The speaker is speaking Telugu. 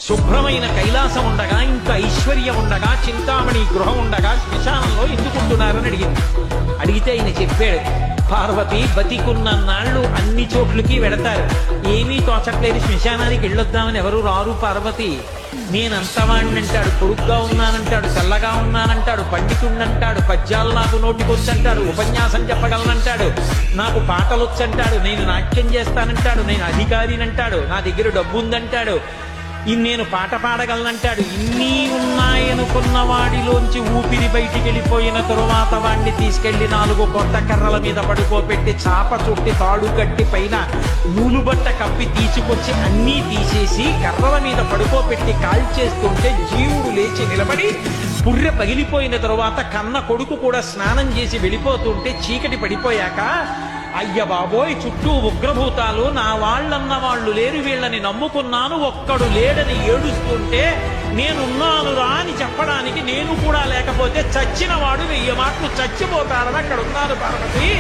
శుభ్రమైన కైలాసం ఉండగా, ఇంత ఐశ్వర్యం ఉండగా, చింతామణి గృహం ఉండగా శ్మశానంలో ఎందుకుంటున్నారని అడిగింది. అడిగితే ఆయన చెప్పాడు, పార్వతి బతికున్న నాళ్ళు అన్ని చోట్లకి వెడతారు, ఏమీ తోచట్లేదు, శ్మశానానికి వెళ్ళొద్దామని ఎవరు రారు పార్వతి. నేనంతవాణ్ణంటాడు, పొడుగ్గా ఉన్నానంటాడు, చల్లగా ఉన్నానంటాడు, పండితుండంటాడు, పద్యాలు నాకు నోటికొచ్చంటాడు, ఉపన్యాసం చెప్పగలనంటాడు, నాకు పాటలొచ్చంటాడు, నేను నాట్యం చేస్తానంటాడు, నేను అధికారినంటాడు, నా దగ్గర డబ్బు ఉందంటాడు, నేను పాట పాడగలనంటాడు. ఇన్ని ఉన్నాయనుకున్న వాడిలోంచి ఊపిరి బయటికి వెళ్ళిపోయిన తరువాత వాడిని తీసుకెళ్లి 4 కొత్త కర్రల మీద పడుకోబెట్టి చాప చుట్టి తాడు కట్టి పైన నూలుబట్ట కప్పి తీసుకొచ్చి అన్నీ తీసేసి కర్రల మీద పడుకోబెట్టి కాల్చేస్తుంటే జీవుడు లేచి నిలబడి పుర్రె పగిలిపోయిన తరువాత కన్న కొడుకు కూడా స్నానం చేసి వెళ్ళిపోతుంటే చీకటి పడిపోయాక, అయ్య బాబోయ్ చుట్టూ ఉగ్రభూతాలు, నా వాళ్ళన్న వాళ్ళు లేరు, వీళ్ళని నమ్ముకున్నాను, ఒక్కడు లేడని ఏడుస్తుంటే నేనున్నాను రా అని చెప్పడానికి నేను కూడా లేకపోతే చచ్చిన వాడు 1000 మాటలు చచ్చిపోతారని అక్కడ ఉన్నాను పార్వతి.